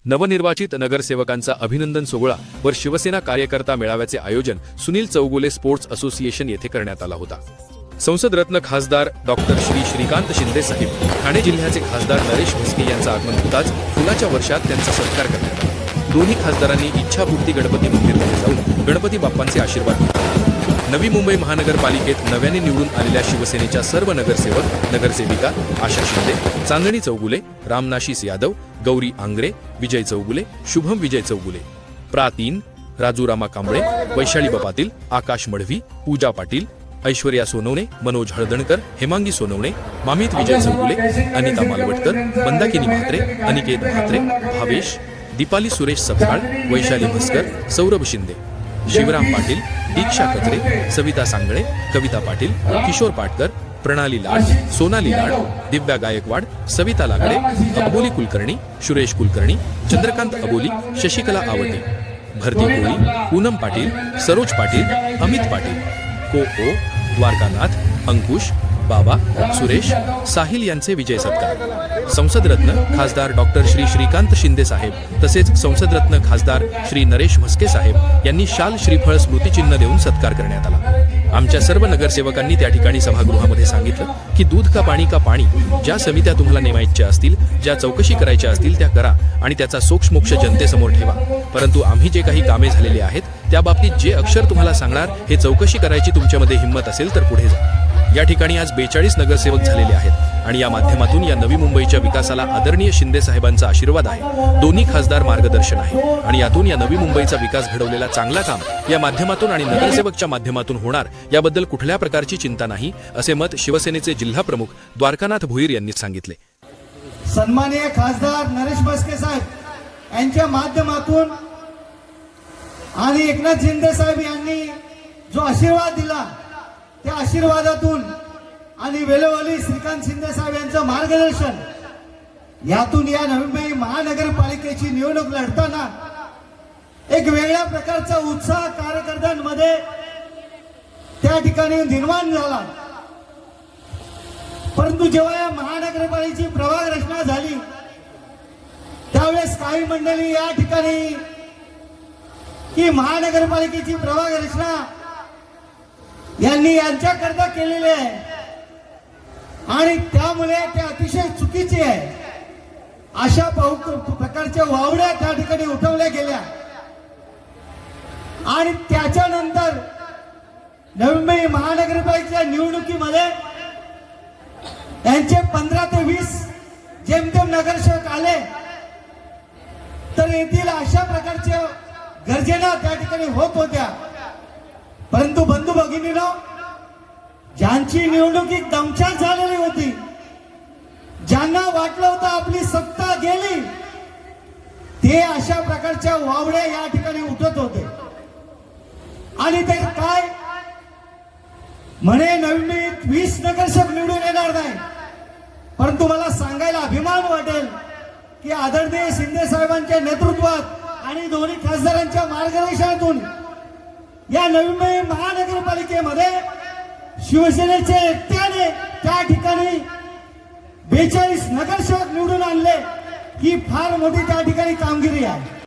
नवनिर्वाचित नगरसेवकांचा अभिनंदन सोहळा व शिवसेना कार्यकर्ता मेळाव्याचे आयोजन सुनील चौगुले स्पोर्ट्स असोसिएशन येथे करण्यात आला होता। संसद रत्न खासदार डॉक्टर श्रीकांत शिंदे साहेब, ठाणे जिल्ह्याचे खासदार नरेश म्हस्के यांचं आगमन होताच फुलाच्या वर्षात त्यांचा सत्कार करण्यात आला। दोन्ही खासदारांनी इच्छापूर्ती गणपती मंदिरामध्ये जाऊन गणपती बाप्पांचे आशीर्वाद घेतले। नवी मुंबई महानगरपालिकेत नव्याने निवडून आलेल्या शिवसेनेच्या सर्व नगरसेवक नगरसेविका आशा शिंदे, चांदणी चौगुले, रामनाशीस यादव, गौरी आंग्रे, विजय चौगुले, शुभम विजय चौगुले, प्रा3, राजूरामा कांबळे, वैशाली पाटील, आकाश मढवी, पूजा पाटील, ऐश्वर्या सोनवणे, मनोज हळदणकर, हेमांगी सोनवणे, मामित विजय चौगुले, अनिता मालवटकर, मंदाकिनी म्हात्रे, अनिकेत म्हात्रे, भावेश, दीपाली सुरेश सपकाळ, वैशाली भस्कर, सौरभ शिंदे, शिवराम पाटील, दीक्षा कचरे, सविता सांगळे, कविता पाटील, किशोर पाटकर, प्रणाली लाड, सोनाली लाड, दिव्या गायकवाड, सविता लाकडे, अबोली कुलकर्णी, सुरेश कुलकर्णी, चंद्रकांत अबोली, शशिकला आवटे, भरती कोळी, पूनम पाटील, सरोज पाटील, अमित पाटील, को द्वारकानाथ, अंकुश, बाबा, सुरेश, साहिल यांचे विजय सत्कार। संसद रत्न खासदार डॉक्टर श्रीकांत शिंदे साहेब तसेच संसद रत्न खासदार श्री नरेश म्हस्के साहेब यांनी शाल श्रीफळ स्मृतिचिन्ह देऊन सत्कार करण्यात आला। आमच्या सर्व नगरसेवकांनी त्या ठिकाणी सभागृहामध्ये सांगितलं की दूध का पाणी, ज्या समित्या तुम्हाला नेमायच्या असतील, ज्या चौकशी करायच्या असतील त्या करा आणि त्याचा सोक्षमोक्ष जनतेसमोर ठेवा, परंतु आम्ही जे काही कामे झालेली आहेत त्या बाबतीत जे अक्षर तुम्हाला सांगणार हे चौकशी करायची तुमच्यामध्ये हिंमत असेल तर पुढे जा। या ठिकाणी आज 42 नगरसेवक झालेले आहेत आणि या माध्यमातून या नवी मुंबईच्या विकासाला आदरणीय शिंदे साहेबांचा आशीर्वाद आहे। दोन्ही खासदार मार्गदर्शन आहे आणि यातून या नवी मुंबईचा विकास घडवलेला चांगला काम या माध्यमातून आणि नगरसेवकच्या माध्यमातून होणार याबद्दल कुठल्या प्रकारची चिंता नाही, असे मत शिवसेनेचे जिल्हा प्रमुख द्वारकानाथ भोईर यांनी सांगितले। सन्माननीय खासदार नरेश म्हस्के साहेब यांच्या माध्यमातून आणि एकनाथ शिंदे साहेब यांनी जो आशीर्वाद दिला त्या आशीर्वादातून आणि वेळोवेळी श्रीकांत शिंदे साहेब यांचं मार्गदर्शन यातून या नवी मुंबई महानगरपालिकेची निवडणूक लढताना एक वेगळ्या प्रकारचा उत्साह कार्यकर्त्यांमध्ये त्या ठिकाणी निर्माण झाला। परंतु जेव्हा या महानगरपालिकेची प्रभाग रचना झाली त्यावेळेस काही मंडळी या ठिकाणी की महानगरपालिकेची प्रभाग रचना यांनी यांच्याकरता केलेले आहे आणि त्यामुळे ते अतिशय चुकीचे आहे अशा प्रकारच्या वावड्या त्या ठिकाणी उठवल्या गेल्या आणि त्याच्यानंतर नवी मुंबई महानगरपालिकेच्या निवडणुकीमध्ये यांचे 15 ते 20 जेमतेम नगरसेवक आले तर येथील अशा प्रकारच्या गर्जना त्या ठिकाणी होत होत्या। परंतु बंधू भगिनींनो, ज्यांची निवडणूक दमछाक झालेली होती, ज्यांना वाटलं होतं आपली सत्ता गेली, ते अशा प्रकारच्या वावड्या या ठिकाणी उठत होते आणि ते काय म्हणे नवीन 20 नगरसेवक निवडून येणार नाही। परंतु मला सांगायला अभिमान वाटेल की आदरणीय शिंदे साहेबांच्या नेतृत्वात आणि दोन्ही खासदारांच्या मार्गदर्शनातून या नवी मुंबई महानगरपालिकेमध्ये शिवसेनेचे एकट्याने त्या ठिकाणी 42 नगरसेवक निवडून आणले ही फार मोठी त्या ठिकाणी कामगिरी आहे।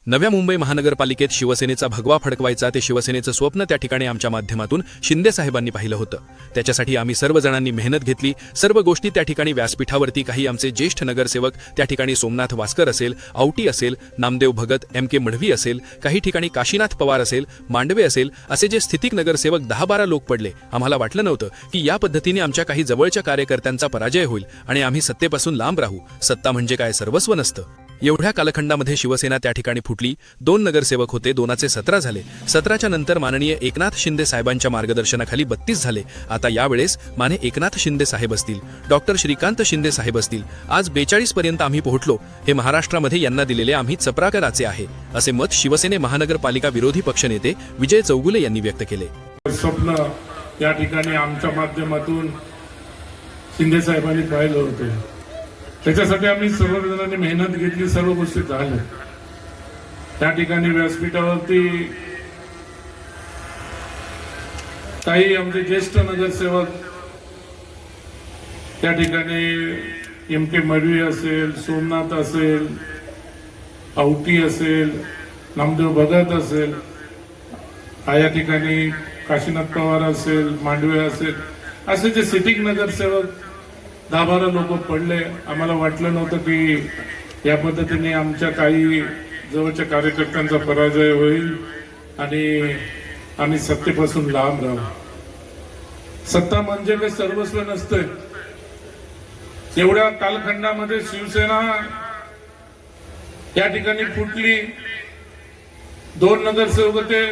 नव्या मुंबई महानगरपालिकेत शिवसेनेचा भगवा फडकवायचा ते शिवसेनेचं स्वप्न त्या ठिकाणी आमच्या माध्यमातून शिंदे साहेबांनी पाहिलं होतं। त्याच्यासाठी आम्ही सर्व जणांनी मेहनत घेतली। सर्व गोष्टी त्या ठिकाणी व्यासपीठावरती काही आमचे ज्येष्ठ नगरसेवक त्या ठिकाणी सोमनाथ वास्कर असेल, आवटी असेल, नामदेव भगत, MK मढवी असेल, काही ठिकाणी काशीनाथ पवार असेल, मांडवे असेल, असे जे स्थितिक नगरसेवक 10-12 लोक पडले। आम्हाला वाटलं नव्हतं की या पद्धतीने आमच्या काही जवळच्या कार्यकर्त्यांचा पराजय होईल आणि आम्ही सत्तेपासून लांब राहू। सत्ता म्हणजे काय सर्वस्व नसतं। एवढ्या कालखंडामध्ये शिवसेना त्या ठिकाणी फुटली। 2 नगरसेवक होते, 2चे 17 झाले। 17च्या नंतर माननीय एकनाथ शिंदे साहेबांच्या मार्गदर्शनाखाली 32 झाले। आता यावेळेस माने एकनाथ शिंदे साहेब असतील, डॉक्टर श्रीकांत शिंदे साहेब असतील, आज 42 पर्यंत आम्ही पोहोचलो। हे महाराष्ट्रामध्ये यांना दिलेले आम्ही चपराकाराचे आहे, असे मत शिवसेने महानगरपालिका विरोधी पक्षनेते विजय चौगुले यांनी व्यक्त केले। स्वप्न या ठिकाणी आमच्या माध्यमातून शिंदे साहेबांनी पाहिलं होतं, त्याच्यासाठी आम्ही सर्वजणांनी मेहनत घेतली, सर्व गोष्टी झाल्या। त्या ठिकाणी व्यासपीठावरती काही आमचे ज्येष्ठ नगरसेवक त्या ठिकाणी MK मडवी असेल, सोमनाथ असेल, औटी असेल, नामदेव भगत असेल, या ठिकाणी काशीनाथ पवार असेल, मांडवे असेल, असे जे सिटिंग नगरसेवक 10-12 लोक पडले. आम्हाला वाटलं नव्हतं की या पद्धतीने आमच्या काही जवळच्या कार्यकर्त्यांचा पराजय होईल आणि आम्ही सत्तेपासून लांब राहू. सत्ता म्हणजे काही सर्वस्व नसतंय. एवढ्या कालखंडामध्ये शिवसेना या ठिकाणी फुटली. 2 नगरसेवक होते,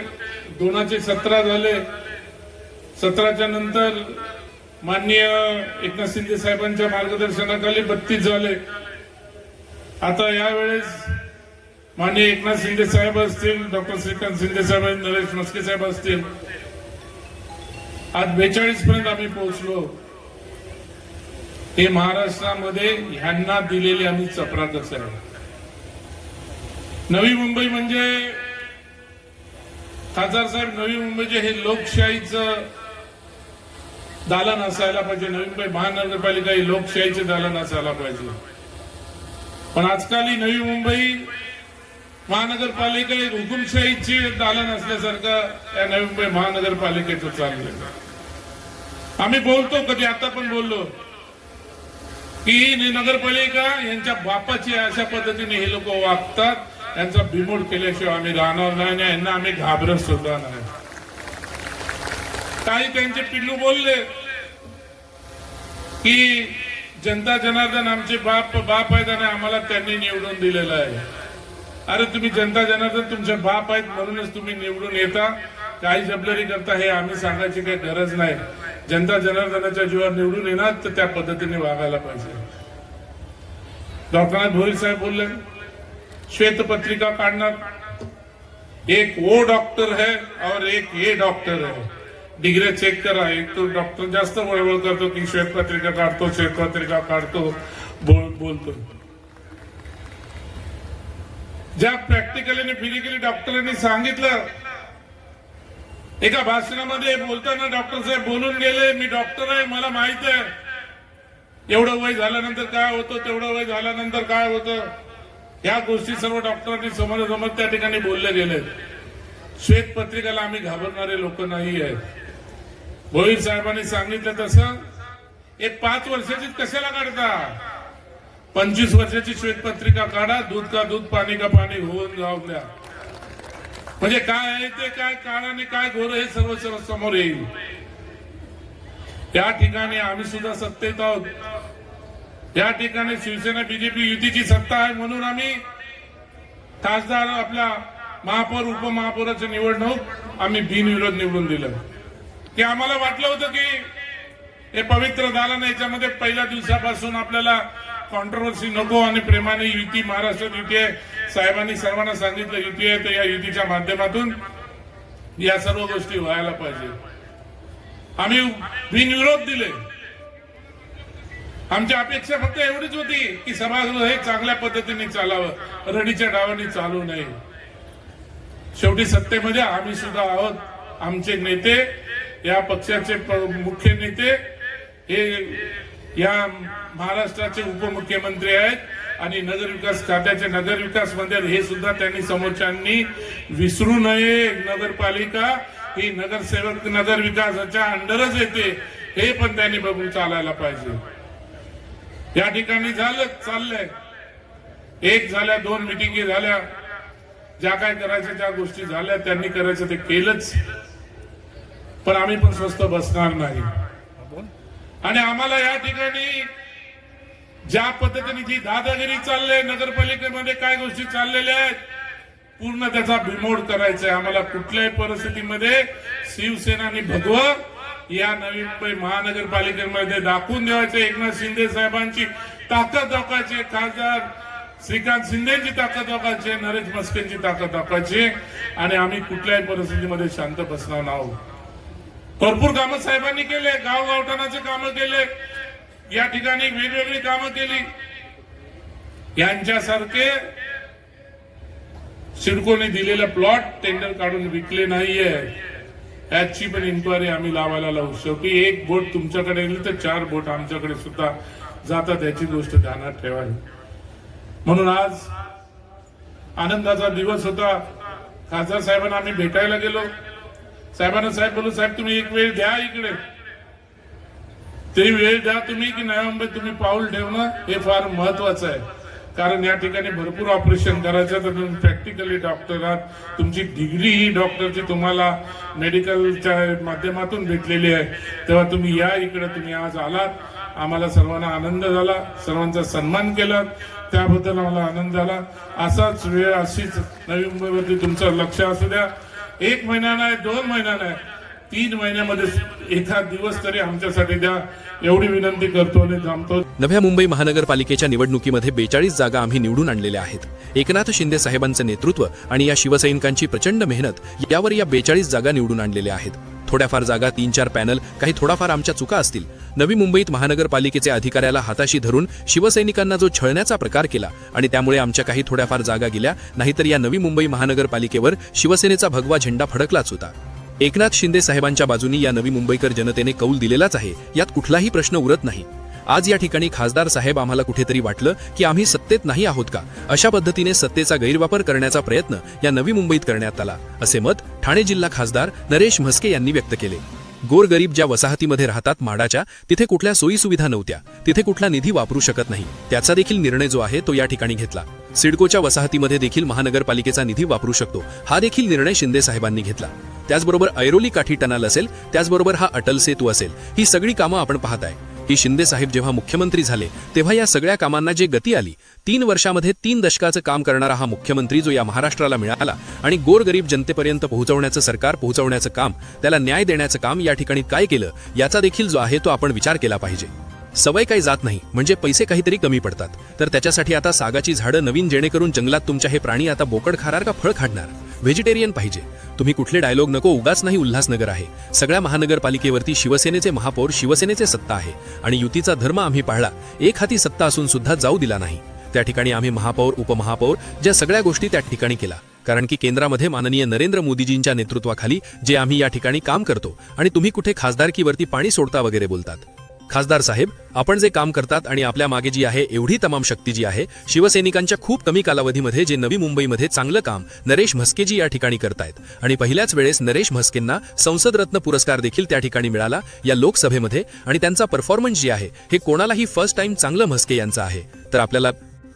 2चे 17 झाले. 17च्या नंतर माननीय एकनाथ शिंदे साहेबांच्या मार्गदर्शनाखाली 32 झाले. आता यावेळेस माननीय एकनाथ शिंदे साहेब असतील, डॉक्टर श्रीकांत शिंदे साहेब, नरेश म्हस्के साहेब असतील, आज 42 पर्यंत आम्ही पोहोचलो. हे महाराष्ट्रामध्ये ह्यांना दिलेली आम्ही चपराकच आहे. नवी मुंबई म्हणजे खासदार साहेब, नवी मुंबईचे हे लोकशाहीचं दालन असायला पाहिजे. नवी मुंबई महानगरपालिका ही लोकशाहीचे दालन असायला पाहिजे. पण आजकाल ही नवी मुंबई महानगरपालिका एक हुकुमशाहीची दालन असल्यासारखं या नवी मुंबई महानगरपालिकेचं चाललंय. आम्ही बोलतो, कधी आता पण बोललो की नगरपालिका यांच्या बापाची अशा पद्धतीने हे लोक वागतात, यांचा बिमोड केल्याशिवाय आम्ही राहणार नाही, यांना आम्ही घाबरत सुद्धा नाही. काही त्यांचे पिल्लू बोलले की जनता जनार्दन आमचे बाप आहेत आणि आम्हाला त्यांनी निवडून दिलेलं आहे. अरे तुम्ही जनता जनार्दन तुमचे बाप आहेत म्हणूनच तुम्ही निवडून येता, काही जबलरी करता हे आम्ही सांगायची काही गरज नाही. जनता जनार्दनाच्या जीवावर निवडून येणार तर त्या पद्धतीने वागायला पाहिजे. डॉक्टर भोईर साहेब बोलले श्वेत पत्रिका काढणार, एक वो डॉक्टर है और एक ये डॉक्टर है, डिग्री चेक करा. एक तो डॉक्टर जास्त वळवळ करतो की श्वेत पत्रिका काढतो, श्वेत पत्रिका काढतो, बोलतो. ज्या प्रॅक्टिकली आणि फिजिकली डॉक्टरांनी सांगितलं, एका भाषणामध्ये बोलताना डॉक्टर साहेब बोलून गेले, मी डॉक्टर आहे, मला माहित आहे एवढं वय झाल्यानंतर काय होतं, तेवढं वय झाल्यानंतर काय होतं. या गोष्टी सर्व डॉक्टरांनी समोरासमोर त्या ठिकाणी बोलले गेले. श्वेत पत्रिकाला आम्ही घाबरणारे लोक नाही आहेत. भोईर साहेबांनी सांगितलं तसं एक 5 वर्षाचीच कशाला काढता, 25 वर्षाची श्वेत पत्रिका काढा, दूध का दूध पाणी का पाणी होऊन जाऊ द्या. म्हणजे काय आहे ते काय काळ आणि काय घोर हे सर्व समोर येईल. त्या ठिकाणी आम्ही सुद्धा सत्तेत आहोत. या ठिकाणी शिवसेना बीजेपी युतीची सत्ता आहे म्हणून आम्ही खासदार आपला महापौर उपमहापौराची निवडणूक आम्ही बिनविरोध निवडून दिलं. की आम्हाला वाटलं होतं की हे पवित्र दालन याच्यामध्ये पहिल्या दिवसापासून आपल्याला कॉन्ट्रोवर्सी नको आणि प्रेमाने युती, महाराष्ट्रात युती आहे, साहेबांनी सर्वांना सांगितलं युती आहे, तर या युतीच्या माध्यमातून या सर्व गोष्टी व्हायला पाहिजे. आम्ही बिनविरोध दिले. आमची अपेक्षा फक्त एवढीच होती की सभागृह हे चांगल्या पद्धतीने चालावं, रडीच्या डावांनी चालू नये. शेवटी सत्तेमध्ये आम्ही सुद्धा आहोत. आमचे नेते, या पक्षाचे मुख्य नेते हे या महाराष्ट्राचे उपमुख्यमंत्री आहेत आणि नगरविकास खात्याचे नगरविकास मंत्री हे सुद्धा त्यांनी समोरच्यांनी विसरू नये. नगरपालिका ही नगरसेवक नगरविकासाच्या अंडरच येते हे पण त्यांनी बघून चालायला पाहिजे. या ठिकाणी चाललंय, एक झाल्या, 2 मिटिंगी झाल्या, ज्या काय करायच्या ज्या गोष्टी झाल्या त्यांनी करायचं ते केलंच. पण आम्ही पण स्वस्त बसणार नाही. आणि आम्हाला या ठिकाणी ज्या पद्धतीने जी दादागिरी चालले, नगरपालिकेमध्ये काय गोष्टी चाललेल्या आहेत, पूर्ण त्याचा बिमोड करायचा आहे. आम्हाला कुठल्याही परिस्थितीमध्ये शिवसेना आणि भगवा या नवी मुंबई महानगरपालिकेमध्ये दाखवून द्यायचे. एकनाथ शिंदे साहेबांची ताकद दाखवायची, खासदार श्रीकांत शिंदेची ताकद दाखवायची, नरेश म्हस्केंची ताकद दाखवायची आणि आम्ही कुठल्याही परिस्थितीमध्ये शांत बसणार आहोत. भरपूर कामं साहेबांनी केले, गावगावठाणाचे कामं केले, या ठिकाणी वेगवेगळी कामं केली. यांच्यासारखे सिडकोने दिलेला प्लॉट टेंडर काढून विकले नाहीये, याची पण इन्क्वायरी आम्ही लावायला लावू. शेवटी एक बोट तुमच्याकडे येईल तर 4 बोट आमच्याकडे सुद्धा जातात याची गोष्ट ध्यानात ठेवावी. म्हणून आज आनंदाचा दिवस होता. खासदार साहेबांना आम्ही भेटायला गेलो. साहेबांना साहेब बोलू, साहेब तुम्ही एक वेळ द्या इकडे, ते वेळ द्या तुम्ही की नवी मुंबईत तुम्ही पाऊल ठेवणं हे फार महत्वाचं आहे. कारण या ठिकाणी भरपूर ऑपरेशन करायचं, तर तुम्ही प्रॅक्टिकली डॉक्टर आहात, तुमची डिग्री ही डॉक्टरची तुम्हाला मेडिकलच्या माध्यमातून भेटलेली आहे, तेव्हा तुम्ही या इकडे. तुम्ही आज आलात, आम्हाला सर्वांना आनंद झाला, सर्वांचा सन्मान केला, त्याबद्दल आम्हाला आनंद झाला. असाच वेळ, अशीच नवी मुंबईवरती तुमचं लक्ष असू द्या. 1 महिना नाही, 2 महिना नाही, 3 महिन्यामध्ये एखाद दिवस तरी आमच्यासाठी द्या, एवढी विनंती करतो आणि थांबतो. नव्या मुंबई महानगरपालिकेच्या निवडणुकीमध्ये 42 जागा आम्ही निवडून आणलेल्या आहेत. एकनाथ शिंदे साहेबांचं नेतृत्व आणि या शिवसैनिकांची प्रचंड मेहनत यावर या 42 जागा निवडून आणलेल्या आहेत. थोड्याफार जागा 3-4 पॅनल, काही थोडाफार आमच्या चुका असतील. नवी मुंबईत महानगरपालिकेचे अधिकाऱ्याला हाताशी धरून शिवसैनिकांना जो छळण्याचा प्रकार केला आणि त्यामुळे आमच्या काही थोड्याफार जागा गेल्या, नाहीतर या नवी मुंबई महानगरपालिकेवर शिवसेनेचा भगवा झेंडा फडकलाच होता. एकनाथ शिंदे साहेबांच्या बाजूनी या नवी मुंबईकर जनतेने कौल दिलेलाच आहे, यात कुठलाही प्रश्न उरत नाही. आज या ठिकाणी खासदार साहेब आम्हाला कुठेतरी वाटलं की आम्ही सत्तेत नाही आहोत का, अशा पद्धतीने सत्तेचा गैरवापर करण्याचा प्रयत्न या नवी मुंबईत करण्यात आला, असे मत ठाणे जिल्हा खासदार नरेश म्हस्के यांनी व्यक्त केले. गोरगरीब ज्या वसाहतीमध्ये राहतात माडाच्या, तिथे कुठल्या सोयी सुविधा नव्हत्या, तिथे कुठला निधी वापरू शकत नाही, त्याचा देखील निर्णय जो आहे तो या ठिकाणी घेतला. सिडकोच्या वसाहतीमध्ये देखील महानगरपालिकेचा निधी वापरू शकतो, हा देखील निर्णय शिंदे साहेबांनी घेतला. त्याचबरोबर ऐरोली काठी टनल असेल, त्याचबरोबर हा अटल सेतू असेल, ही सगळी कामं आपण पाहताय. ही शिंदे साहेब जेव्हा मुख्यमंत्री झाले तेव्हा या सगळ्या कामांना जे गती आली, 3 वर्षामध्ये 3 दशकाचं काम करणारा हा मुख्यमंत्री जो या महाराष्ट्राला मिळाला आणि गोरगरीब जनतेपर्यंत पोहोचवण्याचं सरकार पोहोचवण्याचं काम, त्याला न्याय देण्याचं काम या ठिकाणी काय केलं, याचा देखील जो आहे तो आपण विचार केला पाहिजे. सवय काही जात नाही म्हणजे पैसे काहीतरी कमी पडतात, तर त्याच्यासाठी आता सागाची झाडं नवीन, जेणेकरून जंगलात तुमच्या हे प्राणी आता बोकड खाणार का फळ खाणार. व्हेजिटेरियन पाहिजे. तुम्ही कुठले डायलॉग नको, उगाच नाही. उल्हासनगर आहे, सगळ्या महानगरपालिकेवरती शिवसेनेचे महापौर, शिवसेनेचे सत्ता आहे आणि युतीचा धर्म आम्ही पाळला. एक हाती सत्ता असून सुद्धा जाऊ दिला नाही. त्या ठिकाणी आम्ही महापौर, उपमहापौर, ज्या सगळ्या गोष्टी त्या ठिकाणी केला, कारण की केंद्रामध्ये माननीय नरेंद्र मोदीजींच्या नेतृत्वाखाली जे आम्ही या ठिकाणी काम करतो आणि तुम्ही कुठे खासदारकीवरती पाणी सोडता वगैरे बोलतात. खासदार साहेब, आपण जे काम करतात आणि आपल्या मागे जी आहे एवढी तमाम शक्ती जी आहे, शिवसैनिकांच्या खूप कमी कालावधीमध्ये जे नवी मुंबईमध्ये चांगलं काम नरेश म्हस्केजी या ठिकाणी करतायत आणि पहिल्याच वेळेस नरेश म्हस्केंना संसद रत्न पुरस्कार देखील त्या ठिकाणी मिळाला या लोकसभेमध्ये आणि त्यांचा परफॉर्मन्स जी आहे हे कोणालाही फर्स्ट टाइम चांगलं म्हस्के यांचं आहे. तर आपल्याला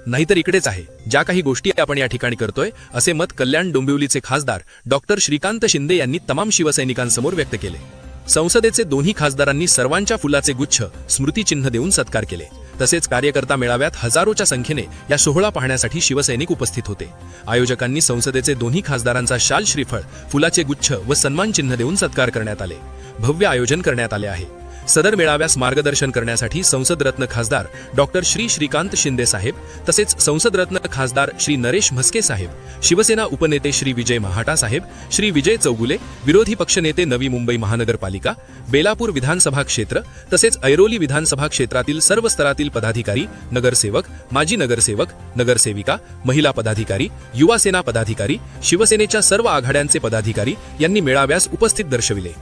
नाहीतर इकडेच आहे, ज्या काही गोष्टी आपण या ठिकाणी करतोय, असे मत कल्याण डोंबिवलीचे खासदार डॉक्टर श्रीकांत शिंदे यांनी तमाम शिवसैनिकांसमोर व्यक्त केले. संसदेचे दोन्ही खासदारांनी सर्वांच्या फुलाचे गुच्छ, स्मृतिचिन्ह देऊन सत्कार केले. तसेच कार्यकर्ता मेळाव्यात हजारोच्या संख्येने या सोहळा पाहण्यासाठी शिवसैनिक उपस्थित होते. आयोजकांनी संसदेचे दोन्ही खासदारांचा शाल, श्रीफळ, फुलाचे गुच्छ व सन्मान चिन्ह देऊन सत्कार करण्यात आले. भव्य आयोजन करण्यात आले आहे. सदर मेळाव्यास मार्गदर्शन करण्यासाठी संसद रत्न खासदार डॉक्टर श्रीकांत शिंदे साहेब, तसेच संसद रत्न खासदार श्री नरेश म्हस्के साहेब, शिवसेना उपनेते श्री विजय महाटा साहेब, श्री विजय चौगुले, विरोधी पक्षनेते नवी मुंबई महानगरपालिका, बेलापूर विधानसभा क्षेत्र, तसेच ऐरोली विधानसभा क्षेत्रातील सर्व स्तरातील पदाधिकारी, नगरसेवक, माजी नगरसेवक, नगरसेविका, महिला पदाधिकारी, युवा सेना पदाधिकारी, शिवसेनेच्या सर्व आघाड्यांचे पदाधिकारी यांनी मेळाव्यास उपस्थित दर्शविले.